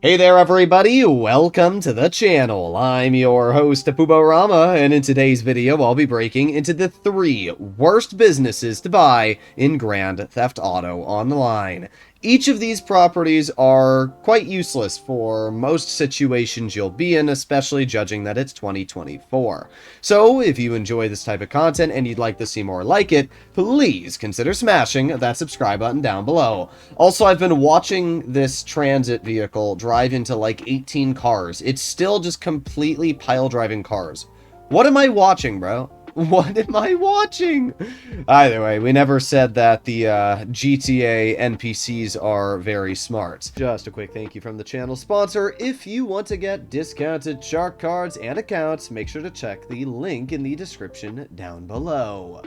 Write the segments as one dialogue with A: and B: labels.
A: Hey there everybody, welcome to the channel. I'm your host, Rama, and in today's video I'll be breaking into the 3 worst businesses to buy in Grand Theft Auto Online. Each of these properties are quite useless for most situations you'll be in, especially judging that it's 2024. So if you enjoy this type of content and you'd like to see more like it, please consider smashing that subscribe button down below. Also, I've been watching this transit vehicle drive into like 18 cars. It's still just completely pile driving cars. What am I watching, bro? What am I watching? Either way, we never said that the GTA NPCs are very smart. Just a quick thank you from the channel sponsor. If you want to get discounted shark cards and accounts, make sure to check the link in the description down below.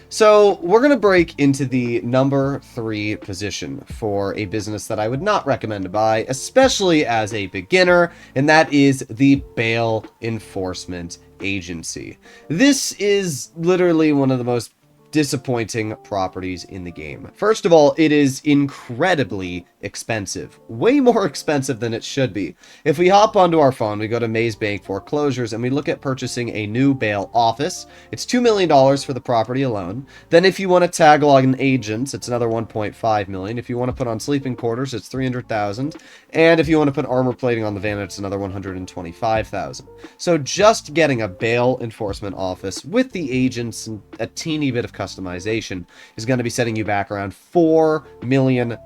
A: So we're going to break into the number 3 position for a business that I would not recommend to buy, especially as a beginner, and that is the bail enforcement agency. This is literally one of the most disappointing properties in the game. First of all, it is incredibly expensive. Way more expensive than it should be. If we hop onto our phone, we go to Maze Bank Foreclosures, and we look at purchasing a new bail office. It's $2 million for the property alone. Then if you want to tag along agents, it's another $1.5 million. If you want to put on sleeping quarters, it's $300,000. And if you want to put armor plating on the van, it's another $125,000. So just getting a bail enforcement office with the agents and a teeny bit of customization is going to be setting you back around $4 million.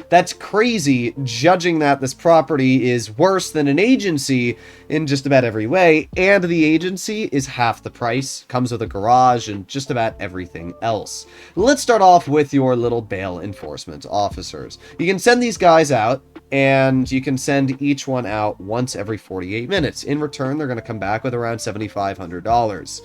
A: That's crazy, judging that this property is worse than an agency in just about every way, and the agency is half the price, comes with a garage, and just about everything else. Let's start off with your little bail enforcement officers. You can send these guys out, and you can send each one out once every 48 minutes. In return, they're going to come back with around $7,500.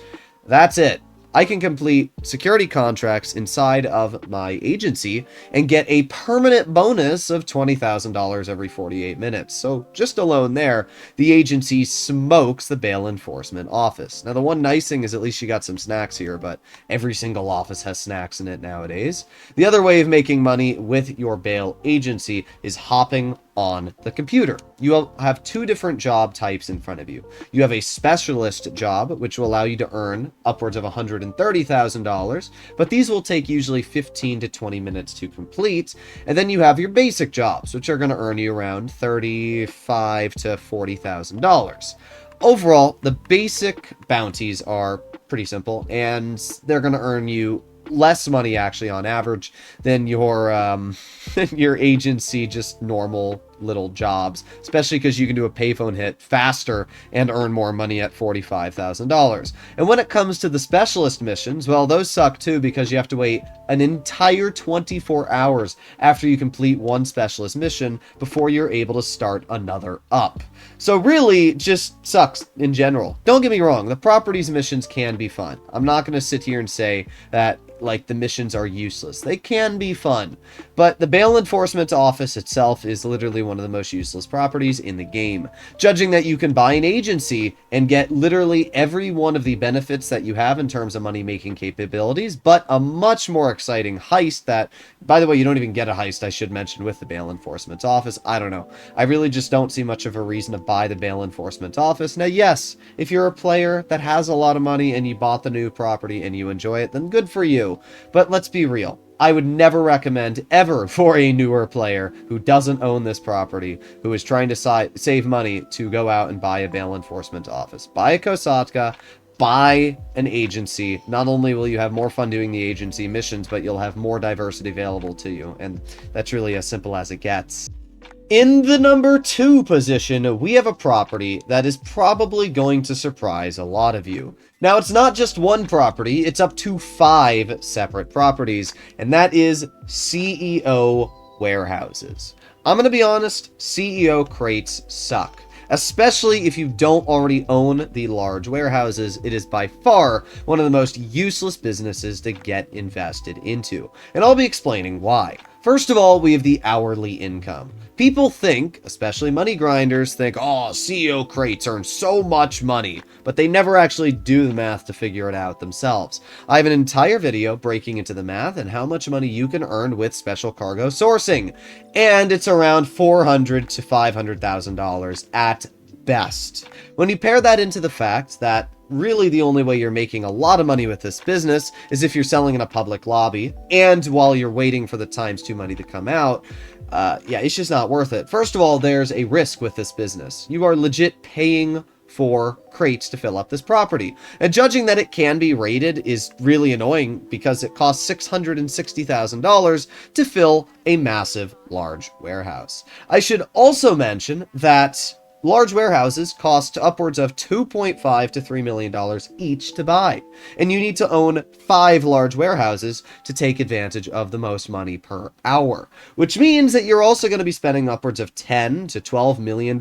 A: That's it. I can complete security contracts inside of my agency and get a permanent bonus of $20,000 every 48 minutes. So just alone there, the agency smokes the bail enforcement office. Now, the one nice thing is at least you got some snacks here, but every single office has snacks in it nowadays. The other way of making money with your bail agency is hopping on the computer. You have 2 different job types in front of you. You have a specialist job, which will allow you to earn upwards of $130,000, but these will take usually 15 to 20 minutes to complete. And then you have your basic jobs, which are going to earn you around $35,000 to $40,000. Overall, the basic bounties are pretty simple, and they're going to earn you less money actually on average than your your agency just normal little jobs, especially because you can do a payphone hit faster and earn more money at $45,000. And when it comes to the specialist missions, well, those suck too, because you have to wait an entire 24 hours after you complete one specialist mission before you're able to start another up. So really just sucks in general. Don't get me wrong, the properties missions can be fun. I'm not going to sit here and say that like the missions are useless. They can be fun, but the bail enforcement office itself is literally one of the most useless properties in the game. Judging that you can buy an agency and get literally every one of the benefits that you have in terms of money making capabilities, but a much more exciting heist that, by the way, you don't even get a heist, I should mention, with the bail enforcement office. I don't know. I really just don't see much of a reason to buy the bail enforcement office. Now, yes, if you're a player that has a lot of money and you bought the new property and you enjoy it, then good for you. But let's be real. I would never recommend ever for a newer player who doesn't own this property, who is trying to save money, to go out and buy a bail enforcement office. Buy a Kosatka, buy an agency. Not only will you have more fun doing the agency missions, but you'll have more diversity available to you. And that's really as simple as it gets. In the number 2 position, we have a property that is probably going to surprise a lot of you. Now, it's not just one property, it's up to 5 separate properties, and that is CEO warehouses. I'm going to be honest, CEO crates suck. Especially if you don't already own the large warehouses, it is by far one of the most useless businesses to get invested into. And I'll be explaining why. First of all, we have the hourly income. People think, especially money grinders, think, oh, CEO crates earn so much money, but they never actually do the math to figure it out themselves. I have an entire video breaking into the math and how much money you can earn with special cargo sourcing, and it's around $400,000 to $500,000 at best. When you pair that into the fact that really the only way you're making a lot of money with this business is if you're selling in a public lobby, and while you're waiting for the ×2 money to come out, yeah, it's just not worth it. First of all, there's a risk with this business. You are legit paying for crates to fill up this property. And judging that it can be raided is really annoying because it costs $660,000 to fill a massive large warehouse. I should also mention that large warehouses cost upwards of $2.5 to $3 million each to buy, and you need to own 5 large warehouses to take advantage of the most money per hour, which means that you're also going to be spending upwards of $10 to $12 million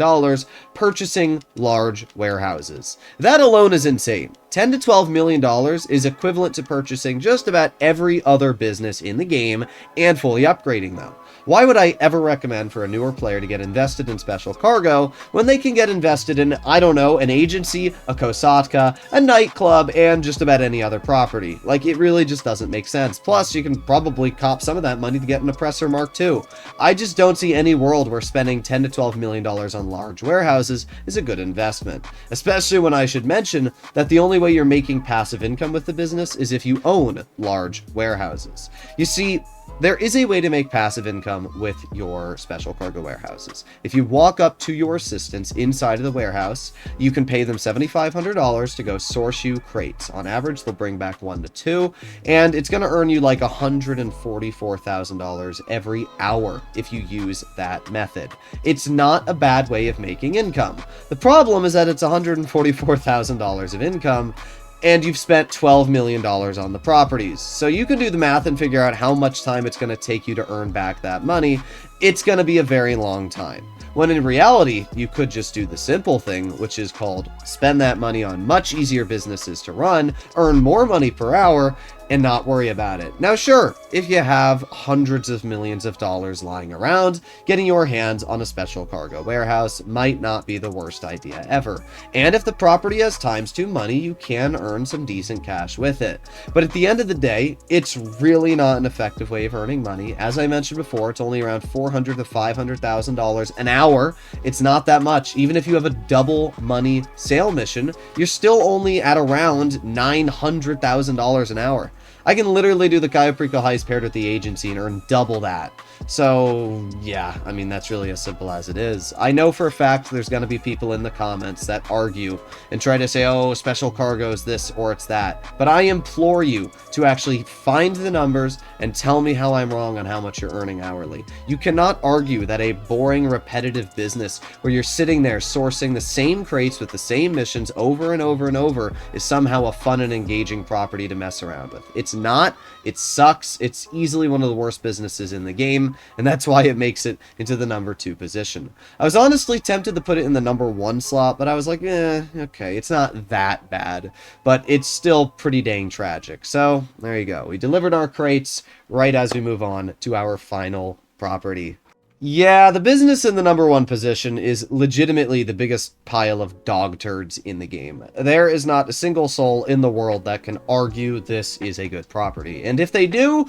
A: purchasing large warehouses. That alone is insane. $10 to $12 million is equivalent to purchasing just about every other business in the game and fully upgrading them. Why would I ever recommend for a newer player to get invested in special cargo when they can get invested in, I don't know, an agency, a Kosatka, a nightclub, and just about any other property? Like, it really just doesn't make sense. Plus, you can probably cop some of that money to get an Oppressor Mark II. I just don't see any world where spending $10 to $12 million on large warehouses is a good investment. Especially when I should mention that the only way you're making passive income with the business is if you own large warehouses. You see, there is a way to make passive income with your special cargo warehouses. If you walk up to your assistants inside of the warehouse, you can pay them $7,500 to go source you crates. On average, they'll bring back 1 to 2, and it's going to earn you like $144,000 every hour if you use that method. It's not a bad way of making income. The problem is that it's $144,000 of income, and you've spent $12 million on the properties. So you can do the math and figure out how much time it's going to take you to earn back that money. It's going to be a very long time. When in reality, you could just do the simple thing, which is called spend that money on much easier businesses to run, earn more money per hour, and not worry about it. Now, sure, if you have hundreds of millions of dollars lying around, getting your hands on a special cargo warehouse might not be the worst idea ever. And if the property has ×2 money, you can earn some decent cash with it. But at the end of the day, it's really not an effective way of earning money. As I mentioned before, it's only around $400,000 to $500,000 an hour. It's not that much. Even if you have a double money sale mission, you're still only at around $900,000 an hour. I can literally do the Cayo Perico heist paired with the agency and earn double that. So, yeah, I mean, that's really as simple as it is. I know for a fact there's going to be people in the comments that argue and try to say, oh, special cargo is this or it's that. But I implore you to actually find the numbers and tell me how I'm wrong on how much you're earning hourly. You cannot argue that a boring, repetitive business where you're sitting there sourcing the same crates with the same missions over and over and over is somehow a fun and engaging property to mess around with. It's not. It sucks. It's easily one of the worst businesses in the game, and that's why it makes it into the number 2 position. I was honestly tempted to put it in the number 1 slot, but I was like, okay, it's not that bad, but it's still pretty dang tragic. So, there you go. We delivered our crates right as we move on to our final property. Yeah, the business in the number 1 position is legitimately the biggest pile of dog turds in the game. There is not a single soul in the world that can argue this is a good property. And if they do,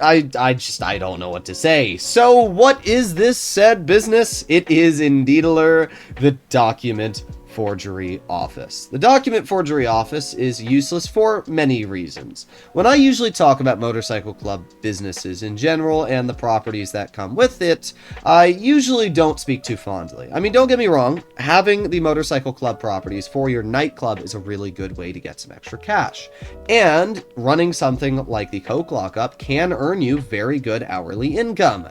A: I don't know what to say. So what is this said business? It is indeedler the document forgery office. The document forgery office is useless for many reasons. When I usually talk about motorcycle club businesses in general and the properties that come with it, I usually don't speak too fondly. I mean, don't get me wrong, having the motorcycle club properties for your nightclub is a really good way to get some extra cash. And running something like the Coke lockup can earn you very good hourly income.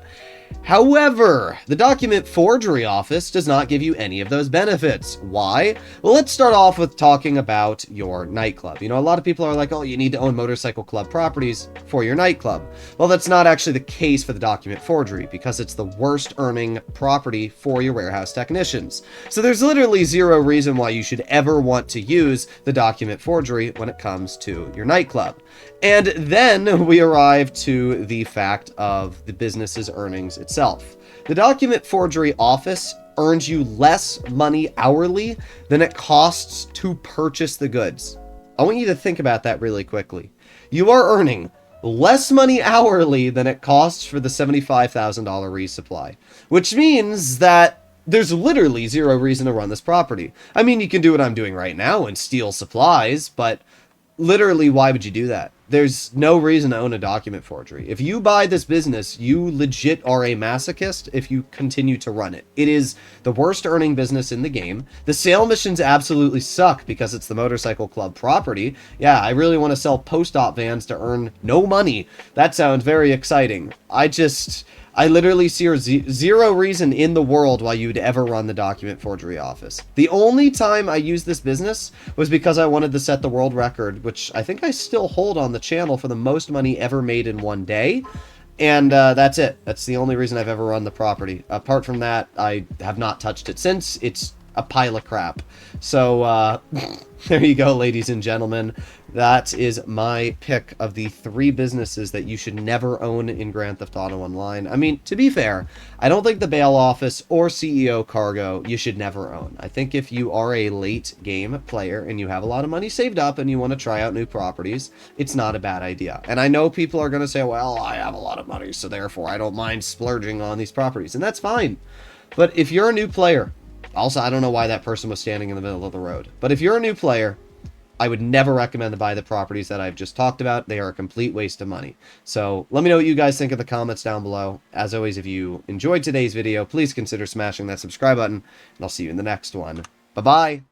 A: However, the document forgery office does not give you any of those benefits. Why? Well, let's start off with talking about your nightclub. You know, a lot of people are like, oh, you need to own motorcycle club properties for your nightclub. Well, that's not actually the case for the document forgery, because it's the worst earning property for your warehouse technicians. So there's literally zero reason why you should ever want to use the document forgery when it comes to your nightclub. And then we arrive to the fact of the business's earnings itself. The document forgery office earns you less money hourly than it costs to purchase the goods. I want you to think about that really quickly. You are earning less money hourly than it costs for the $75,000 resupply, which means that there's literally zero reason to run this property. I mean, you can do what I'm doing right now and steal supplies, but literally, why would you do that? There's no reason to own a document forgery. If you buy this business, you legit are a masochist if you continue to run it. It is the worst earning business in the game. The sale missions absolutely suck because it's the motorcycle club property. Yeah, I really want to sell post-op vans to earn no money. That sounds very exciting. I literally see zero reason in the world why you would ever run the document forgery office. The only time I used this business was because I wanted to set the world record, which I think I still hold on the channel for the most money ever made in one day. And that's it. That's the only reason I've ever run the property. Apart from that, I have not touched it since. It's a pile of crap. So, there you go, ladies and gentlemen. That is my pick of the 3 businesses that you should never own in Grand Theft Auto Online. I mean, to be fair, I don't think the bail office or CEO cargo you should never own. I think if you are a late game player and you have a lot of money saved up and you want to try out new properties, it's not a bad idea. And I know people are going to say, well, I have a lot of money, so therefore I don't mind splurging on these properties. And that's fine. But if you're a new player, also, I don't know why that person was standing in the middle of the road. But if you're a new player, I would never recommend to buy the properties that I've just talked about. They are a complete waste of money. So let me know what you guys think in the comments down below. As always, if you enjoyed today's video, please consider smashing that subscribe button, and I'll see you in the next one. Bye-bye.